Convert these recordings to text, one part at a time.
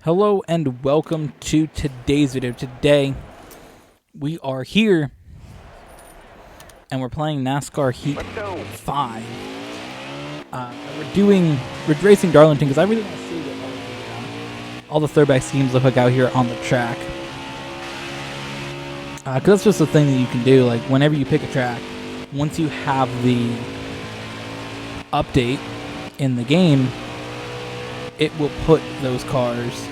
Hello and welcome to today's video. Today we are here and we're playing NASCAR Heat 5. We're racing Darlington because I really want to see what all the throwback schemes look like out here on the track. Because that's just a thing that you can do. Like whenever you pick a track, once you have the update in the game, it will put those cars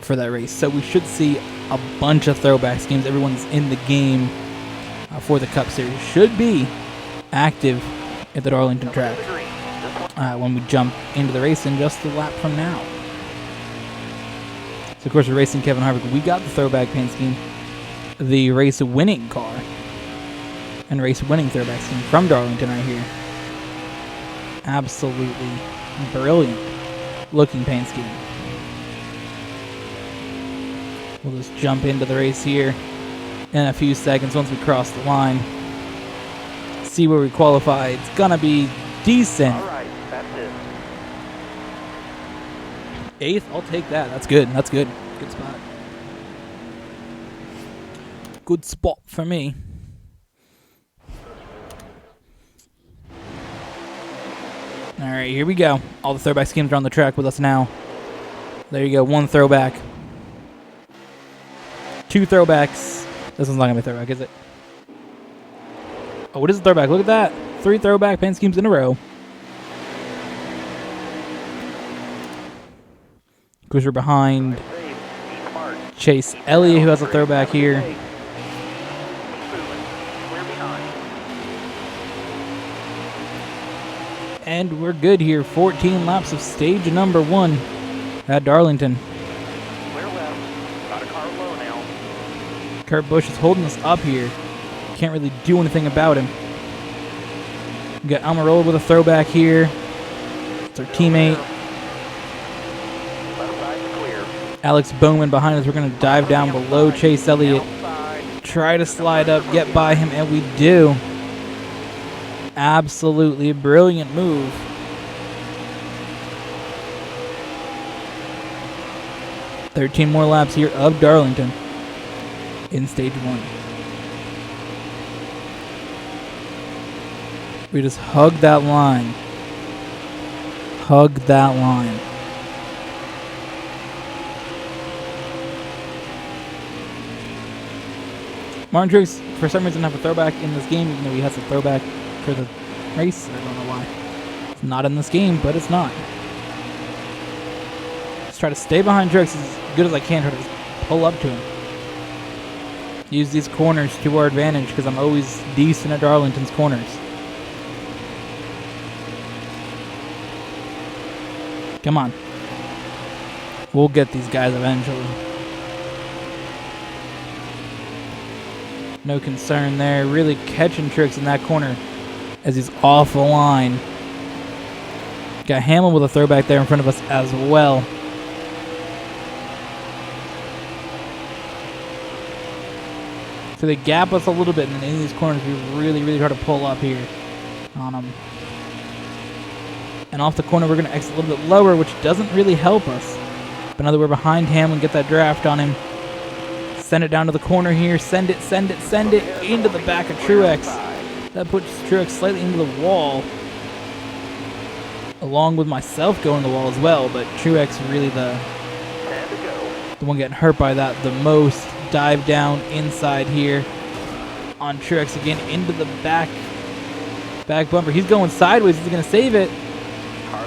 for that race. So we should see a bunch of throwback schemes. Everyone's in the game for the Cup Series should be active at the Darlington track when we jump into the race in just a lap from now. So of course we're racing Kevin Harvick. We got the throwback paint scheme, the race winning car, and race winning throwback scheme from Darlington right here. Absolutely brilliant looking paint scheme. We'll just jump into the race here in a few seconds once we cross the line. See where we qualify. It's gonna be decent. All right, that's it. 8th, I'll take that. That's good. That's good. Good spot. Good spot for me. Alright, here we go. All the throwback schemes are on the track with us now. There you go, one throwback. Two throwbacks. This one's not going to be a throwback, is it? Oh, it is a throwback. Look at that. 3 throwback paint schemes in a row. Of course, we're behind Chase Elliott, who has a throwback here. And we're good here. 14 laps of stage number 1 at Darlington. Clear left. Got a car low now. Kurt Busch is holding us up here. Can't really do anything about him. We got Almirola with a throwback here. It's our teammate. Left side's clear. Alex Bowman behind us. We're going to dive down below Chase Elliott. Outside. Try to slide up, get by him, and we do. Absolutely brilliant move. "13 more laps here of Darlington in stage 1. We just hug that line. Hug that line. Martin Truex, for some reason, have a throwback in this game, even though he has a throwback for the race. I don't know why. It's not in this game, but it's not. Just try to stay behind Truex as good as I can. Try to just pull up to him. Use these corners to our advantage because I'm always decent at Darlington's corners. Come on. We'll get these guys eventually. No concern there. Really catching Truex in that corner as he's off the line. Got Hamlin with a throwback there in front of us as well. So they gap us a little bit, and in these corners we really try to pull up here on them. And off the corner we're going to exit a little bit lower, which doesn't really help us. But now that we're behind Hamlin, get that draft on him. Send it down to the corner here. Send it into the back of Truex. That puts Truex slightly into the wall, along with myself going to the wall as well. But Truex really the one getting hurt by that the most. Dive down inside here on Truex again into the back bumper. He's going sideways. Is he going to save it?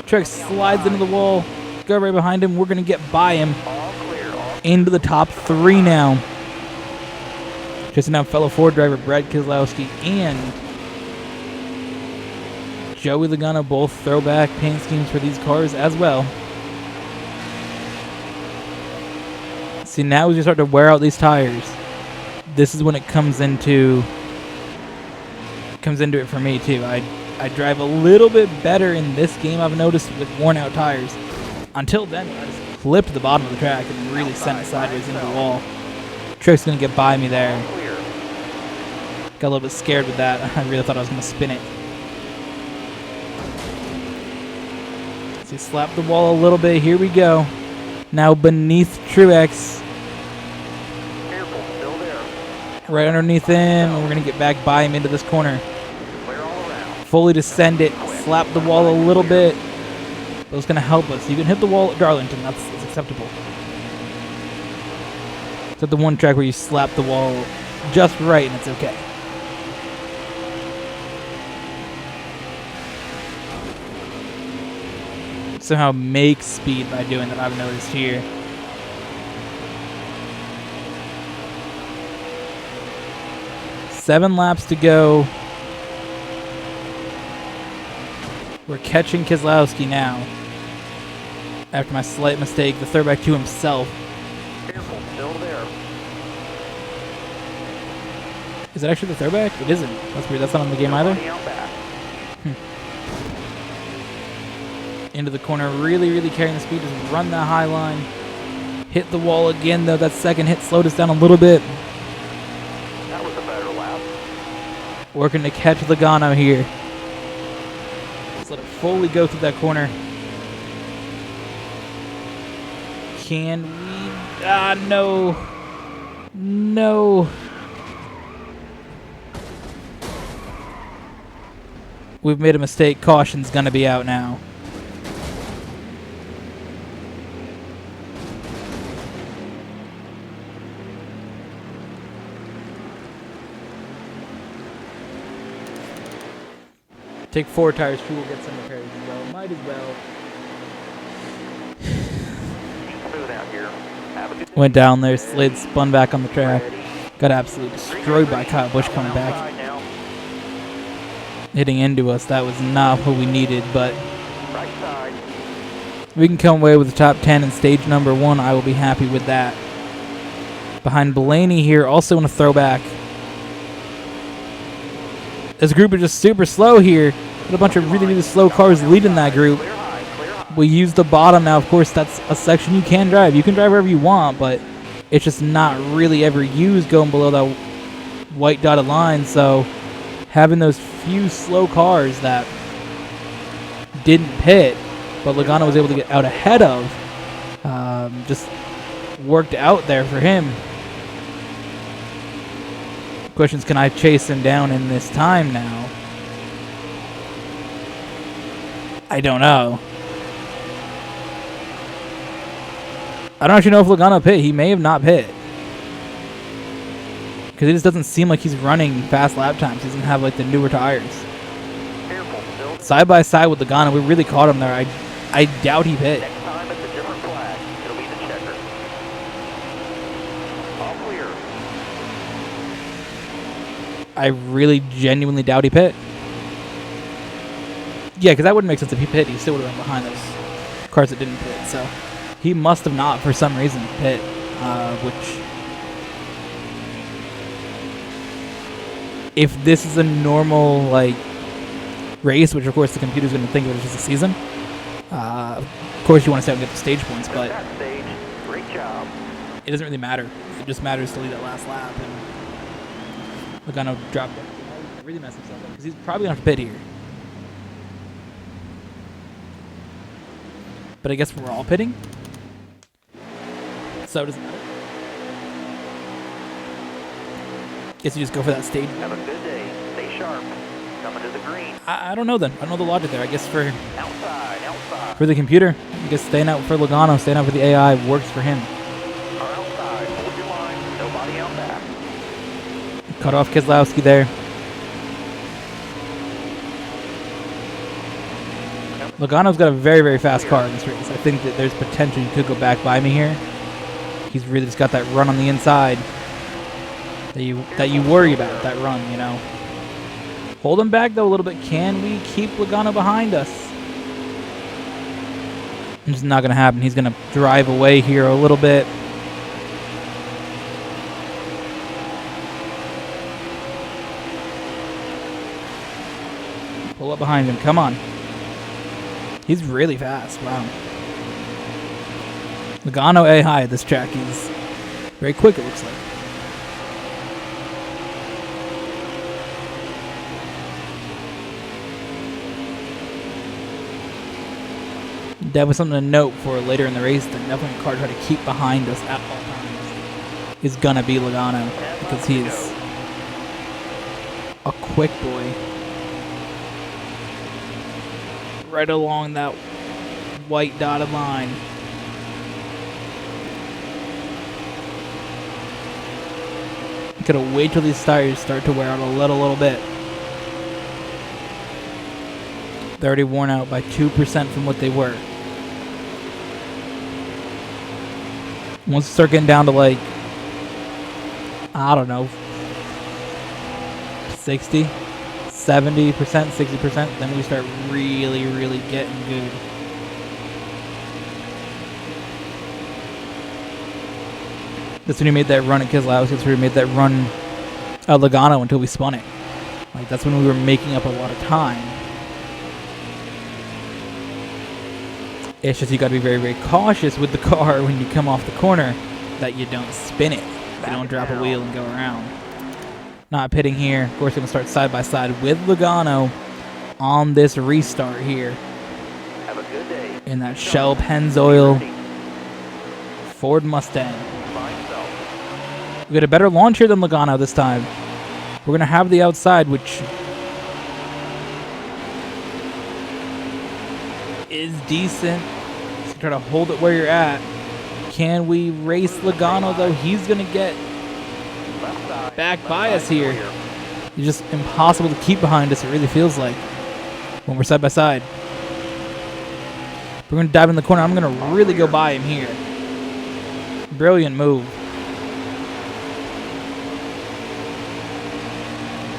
Truex slides into the wall. Go right behind him. We're going to get by him into the top 3 now. Just now, fellow Ford driver Brad Keselowski and Joey Logano, both throwback paint schemes for these cars as well. See, now as you start to wear out these tires, this is when it comes into it for me too. I drive a little bit better in this game, I've noticed, with worn out tires. Until then, I just flipped the bottom of the track and really sent it sideways into the wall. Truex gonna get by me there. Got a little bit scared with that. I really thought I was gonna spin it. So slap the wall a little bit. Here we go. Now beneath Truex, Careful, still there. right underneath him, and we're going to get back by him into this corner. Clear all around. Fully descend it, slap the wall a little bit. That's going to help us. You can hit the wall at Darlington. That's acceptable. It's at the one track where you slap the wall just right and it's okay. Somehow make speed by doing that, I've noticed here. Seven laps to go. We're catching Keselowski now. After my slight mistake, the third back to himself. Careful, still there. Is it actually the third back? It isn't. That's weird. That's not on the game either. Nobody out back. Into the corner, really carrying the speed. Just run that high line. Hit the wall again, though. That second hit slowed us down a little bit. That was a better lap. Working to catch Logano here. Let's let it fully go through that corner. Can we? Ah, no. No. We've made a mistake. Caution's going to be out now. Take 4 tires, fuel, get some repairs as well. Might as well. Smooth out here. Have a good day. Went down there, slid, spun back on the track. Got absolutely destroyed by Kyle Busch coming back. Outside now. Hitting into us. That was not what we needed, but Right side. we can come away with the top 10 in stage number 1. I will be happy with that. Behind Blaney here, also in a throwback. This group is just super slow here. Got a bunch of really slow cars leading that group. Clear high, clear high. We use the bottom now. Of course, that's a section you can drive. You can drive wherever you want, but it's just not really ever used going below that white dotted line. So having those few slow cars that didn't pit, but Logano was able to get out ahead of, just worked out there for him. Questions, can I chase him down in this time now? I don't know. I don't actually know if Logano pit. He may have not pit. Because it just doesn't seem like he's running fast lap times. He doesn't have like the newer tires. Careful, still. Side by side with Logano, we really caught him there. I doubt he pit. Next time it's a different flag. It'll be the checker. All clear. I really genuinely doubt he pit. Yeah, because that wouldn't make sense if he pit. He still would have been behind those cars that didn't pit. So he must have not, for some reason, pit. Which, if this is a normal like race, which of course the computer's going to think of it as just a season, of course you want to stay out and get the stage points, but That stage. Great job. it doesn't really matter. It just matters to lead that last lap. And Logano dropped it. Really messed himself up because he's probably going to have to pit here. But I guess we're all pitting, so it doesn't matter. Guess you just go for that stage. Have a good day. Stay sharp. Coming to the green. I don't know then. I don't know the logic there. I guess for Outside. the computer, I guess staying out for Logano, staying out for the AI works for him. Car outside. Hold your line. Nobody out back. Cut off Keselowski there. Logano's got a very fast car in this race. I think that there's potential he could go back by me here. He's really just got that run on the inside that you worry about, that run, you know. Hold him back, though, a little bit. Can we keep Logano behind us? It's not going to happen. He's going to drive away here a little bit. Pull up behind him. Come on. He's really fast. Wow. Logano A-high at this track. He's very quick, it looks like. Definitely something to note for later in the race. That definitely a car try to keep behind us at all times is gonna be Logano because he's a quick boy. Right along that white dotted line. Gotta wait till these tires start to wear out a little bit. They're already worn out by 2% from what they were. Once we start getting down to like, I don't know, 60, 70%, 60%, then we start really getting good. That's when he made that run at Keselowski. That's when he made that run at Logano until we spun it. Like, that's when we were making up a lot of time. It's just you got to be very cautious with the car when you come off the corner that you don't spin it. You don't drop a wheel and go around. Not pitting here. Of course, going to start side by side with Logano on this restart here. Have a good day. In that Shell Pennzoil Ford Mustang. We got a better launch here than Logano this time. We're going to have the outside, which is decent. So try to hold it where you're at. Can we race Logano, though? He's going to get back by us here. It's just impossible to keep behind us, it really feels like, when we're side by side. We're going to dive in the corner. I'm going to really go by him here. Brilliant move.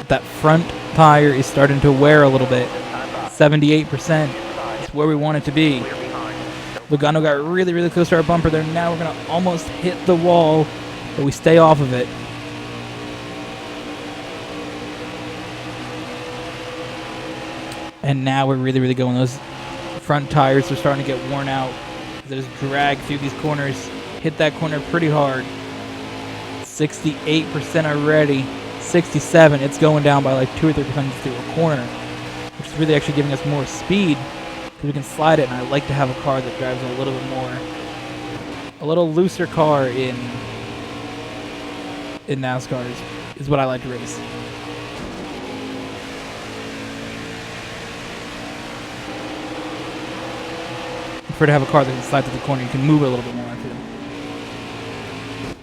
That front tire is starting to wear a little bit. 78%. It's where we want it to be. Logano got really close to our bumper there. Now we're going to almost hit the wall, but we stay off of it. And now we're really going. Those front tires are starting to get worn out. They just drag through these corners. Hit that corner pretty hard. 68% already. 67. It's going down by like 2 or 3% through a corner, which is really actually giving us more speed because we can slide it. And I like to have a car that drives a little bit more, a little looser car in NASCAR is what I like to race. I prefer to have a car that can slide through the corner. You can move it a little bit more, I feel.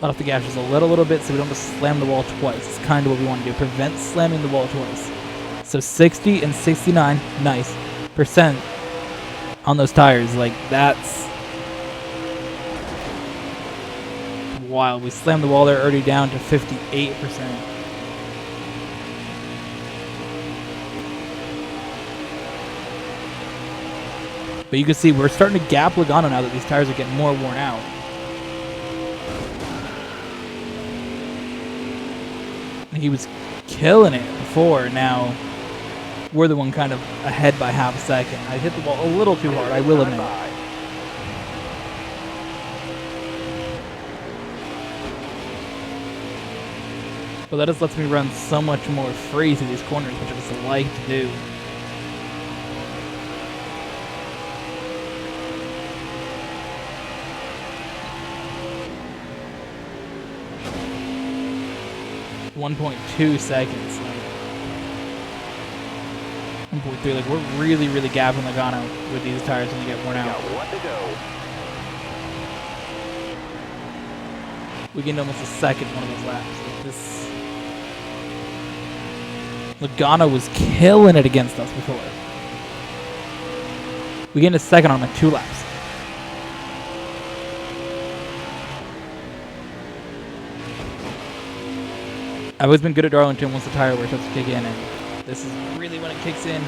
Let off the gas just a little bit so we don't just slam the wall twice. It's kind of what we want to do. Prevent slamming the wall twice. So 60 and 69, nice, percent on those tires. Like, that's wild. We slammed the wall there, already down to 58%. But you can see we're starting to gap Logano now that these tires are getting more worn out. He was killing it before. Now we're the one kind of ahead by half a second. I hit the ball a little too hard, I will admit. But that just lets me run so much more free through these corners, which I just like to do. .2 seconds. Like 1.3. Like, we're really gapping Logano with these tires when they get worn out. We gained almost a second one of those laps. Like, this Logano was killing it against us before. We gained a second on like 2 laps. I've always been good at Darlington once the tire wear starts to kick in, and this is really when it kicks in,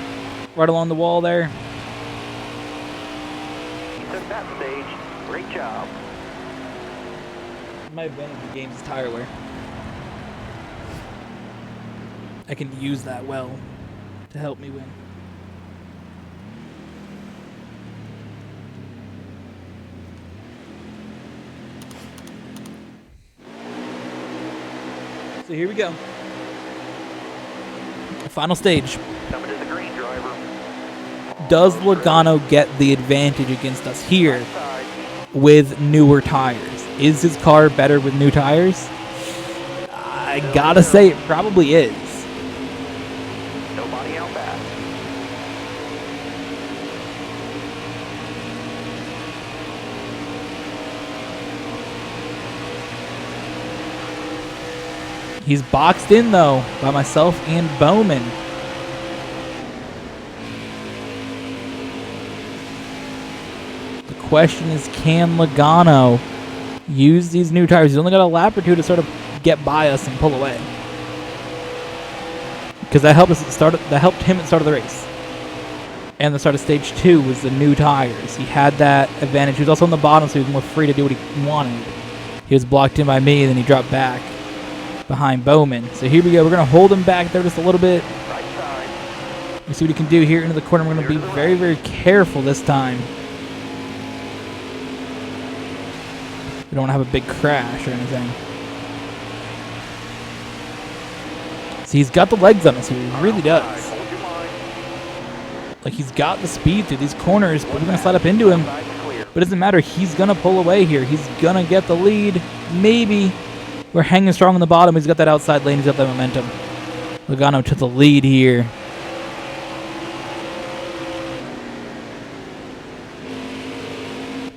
right along the wall there. You took that stage. Great job. My advantage in the game is tire wear. I can use that well to help me win. So here we go. Final stage. Coming to the green, driver. does Logano get the advantage against us here with newer tires? Is his car better with new tires? I gotta say it probably is. Nobody out back. He's boxed in though by myself and Bowman. The question is, can Logano use these new tires? He's only got a lap or two to sort of get by us and pull away, because that helped us at start. That helped him at the start of the race, and the start of stage 2 was the new tires. He had that advantage. He was also on the bottom, so he was more free to do what he wanted. He was blocked in by me, and then he dropped back behind Bowman. So here we go. We're gonna hold him back there just a little bit. Right side. We see what he can do here into the corner. We're gonna be very, very careful this time. We don't want to have a big crash or anything. See, he's got the legs on us here. He really does. Hold your line. Like, he's got the speed through these corners, but we're going to slide up into him. Side's clear. But it doesn't matter. He's going to pull away here. He's going to get the lead. Maybe. We're hanging strong on the bottom. He's got that outside lane. He's got that momentum. Logano to the lead here.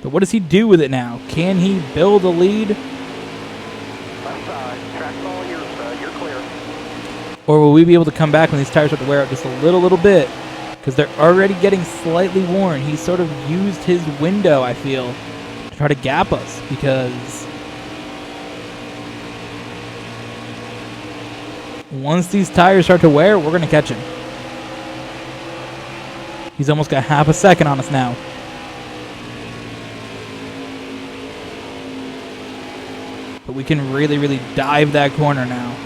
But what does he do with it now? Can he build a lead? Left side. Track's all yours, you're clear. Or will we be able to come back when these tires start to wear out just a little bit? Because they're already getting slightly worn. He sort of used his window, I feel, to try to gap us. Because once these tires start to wear, we're going to catch him. He's almost got half a second on us now. But we can really, really dive that corner now.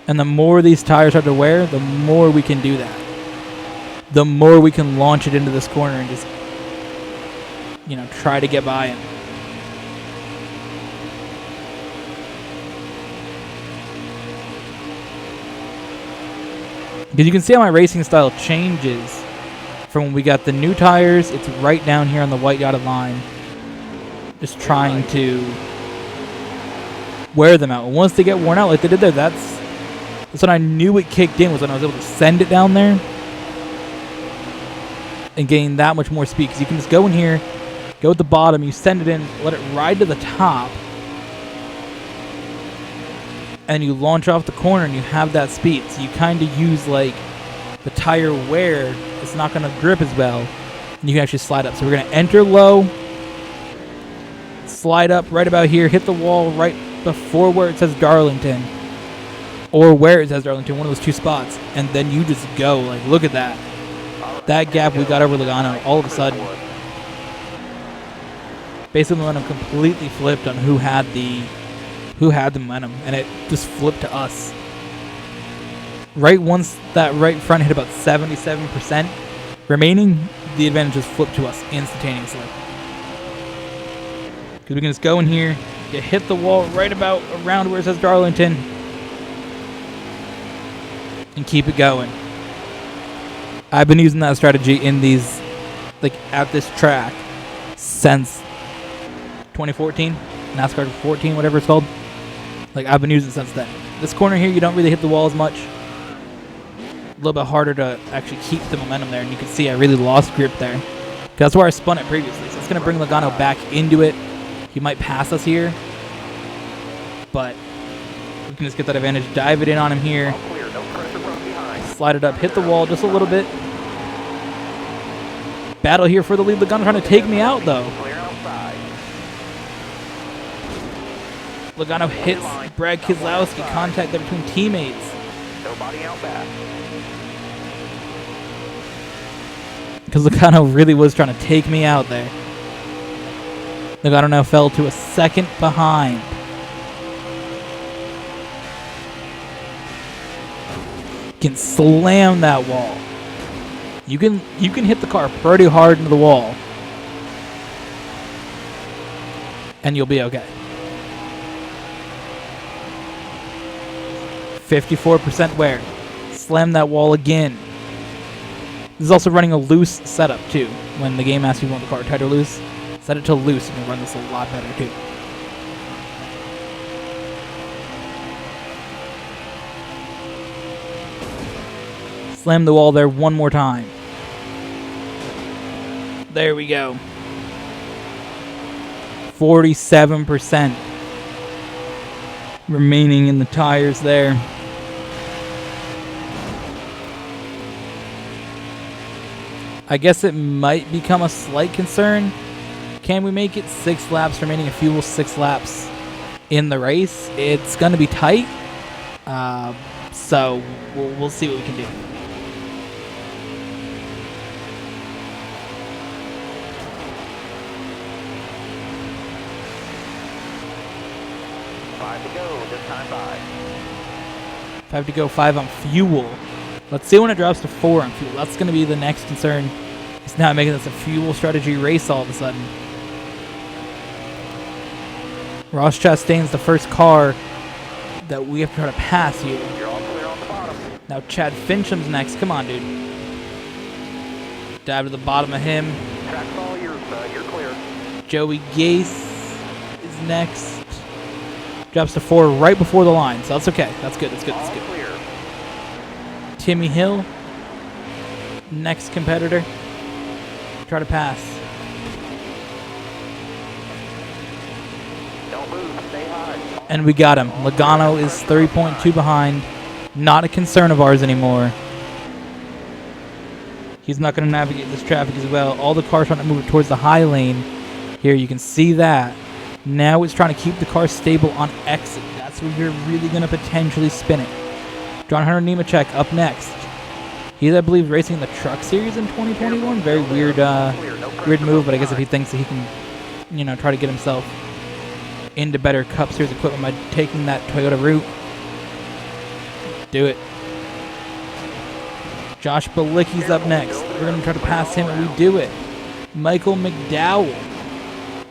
And the more these tires start to wear, the more we can do that. The more we can launch it into this corner and just, you know, try to get by him. Because you can see how my racing style changes from when we got the new tires. It's right down here on the white dotted line. Just trying to wear them out. And once they get worn out like they did there, that's when I knew it kicked in, was when I was able to send it down there and gain that much more speed. Because you can just go in here, go at the bottom, you send it in, let it ride to the top, and you launch off the corner and you have that speed. So you kind of use like the tire wear. It's not going to grip as well, and you can actually slide up. So we're going to enter low, slide up right about here, hit the wall right before where it says Darlington, or where it says Darlington, one of those two spots, and then you just go. Like, look at that. That gap we got over Logano all of a sudden. Basically, the momentum completely flipped on who had the momentum, and it just flipped to us. Right once that right front hit about 77% remaining, the advantage just flipped to us instantaneously. Because we can just go in here, you hit the wall right about around where it says Darlington, and keep it going. I've been using that strategy in these, like, at this track since 2014, NASCAR 14, whatever it's called. Like, I've been using it since then. This corner here, you don't really hit the wall as much. A little bit harder to actually keep the momentum there, and you can see I really lost grip there. That's where I spun it previously, so it's going to bring Logano back into it. He might pass us here, but we can just get that advantage, dive it in on him here, slide it up, hit the wall just a little bit. Battle here for the lead. Logano trying to take me out, though. Logano hits Brad Keselowski. Contact there between teammates. Nobody out back. Because Logano really was trying to take me out there. Logano now fell to a second behind. Can slam that wall. You can hit the car pretty hard into the wall, and you'll be okay. 54% wear. Slam that wall again. This is also running a loose setup too. When the game asks you want the car tight or loose, set it to loose and you'll run this a lot better too. Slam the wall there one more time. There we go. 47% remaining in the tires there. I guess it might become a slight concern. Can we make it 6 laps remaining of fuel, 6 laps in the race? It's going to be tight, so we'll see what we can do. Five to go, 5 on fuel. Let's see when it drops to 4 on fuel. That's going to be the next concern. It's now making this a fuel strategy race all of a sudden. Ross Chastain's the first car that we have to try to pass here. You're all clear on the bottom. Now Chad Fincham's next. Come on, dude. Dive to the bottom of him. Track's all yours, bud. You're clear. Joey Gase is next. Drops to 4 right before the line, so that's okay. That's good. That's good. That's All good. clear. Timmy Hill, next competitor. Try to pass. Don't move. Stay high. And we got him. Logano is 3.2 behind. Not a concern of ours anymore. He's not going to navigate this traffic as well. All the cars trying to move towards the high lane. Here, you can see that. Now it's trying to keep the car stable on exit. That's where you're really going to potentially spin it. John Hunter Nemechek up next. He's, I believe, racing the Truck Series in 2021. Very weird move, but I guess if he thinks that he can, try to get himself into better Cup Series equipment by taking that Toyota route, do it. Josh Balicki's up next. We're going to try to pass him, and we do it. Michael McDowell.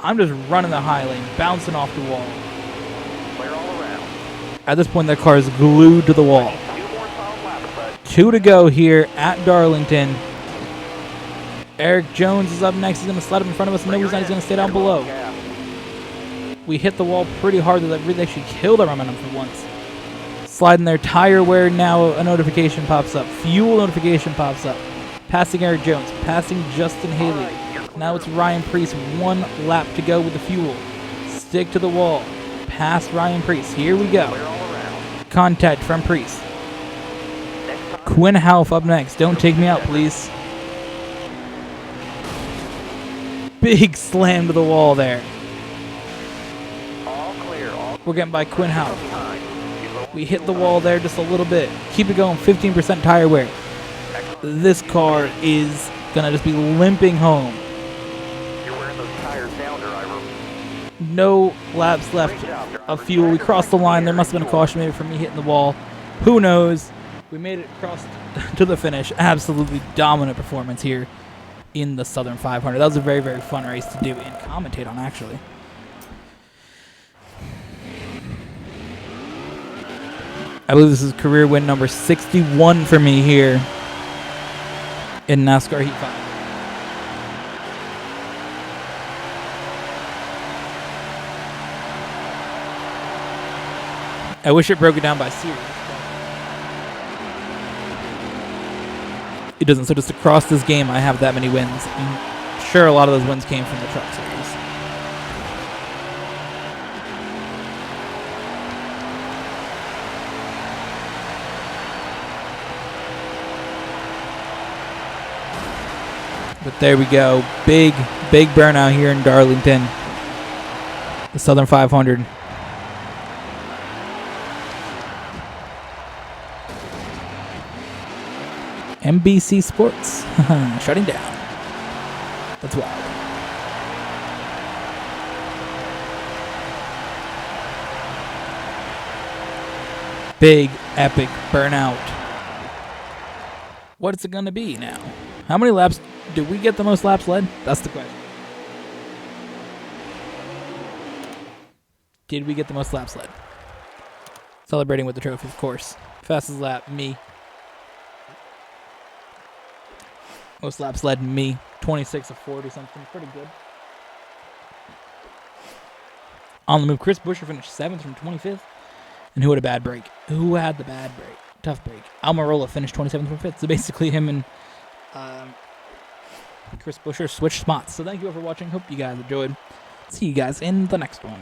I'm just running the high lane, bouncing off the wall. Clear all around. At this point, their car is glued to the wall. 2 more solid laps, bud. 2 to go here at Darlington. Eric Jones is up next. He's going to slide up in front of us. No, he's not. He's going to stay down below. We hit the wall pretty hard. That really actually killed our momentum for once. Sliding their tire wear now. A notification pops up. Fuel notification pops up. Passing Eric Jones. Passing Justin Haley. Now it's Ryan Preece. 1 lap to go with the fuel. Stick to the wall. Past Ryan Preece. Here we go. Clear all around. Contact from Preece. Next time. Quinn Half up next. Don't take me out, please. Big slam to the wall there. All clear. All We're getting by Quinn Half. behind. We hit the wall there just a little bit. Keep it going. 15% tire wear. This car is going to just be limping home. You're wearing those tires down, driver. No laps left of fuel. We crossed the line. There must have been a caution maybe for me hitting the wall. Who knows? We made it across to the finish. Absolutely dominant performance here in the Southern 500. That was a very, very fun race to do and commentate on, actually. I believe this is career win number 61 for me here in NASCAR Heat 5. I wish it broke it down by series. It doesn't. So just across this game, I have that many wins. I'm sure a lot of those wins came from the Truck Series. But there we go. Big, big burnout here in Darlington. The Southern 500. NBC Sports. Shutting down. That's wild. Big, epic burnout. What is it going to be now? How many laps? Did we get the most laps led? That's the question. Did we get the most laps led? Celebrating with the trophy, of course. Fastest lap, me. Most laps led me. 26 of 40 something. Pretty good. On the move, Chris Buescher finished 7th from 25th. And who had a bad break? Who had the bad break? Tough break. Almirola finished 27th from 5th. So basically him and Chris Buescher switched spots. So thank you all for watching. Hope you guys enjoyed. See you guys in the next one.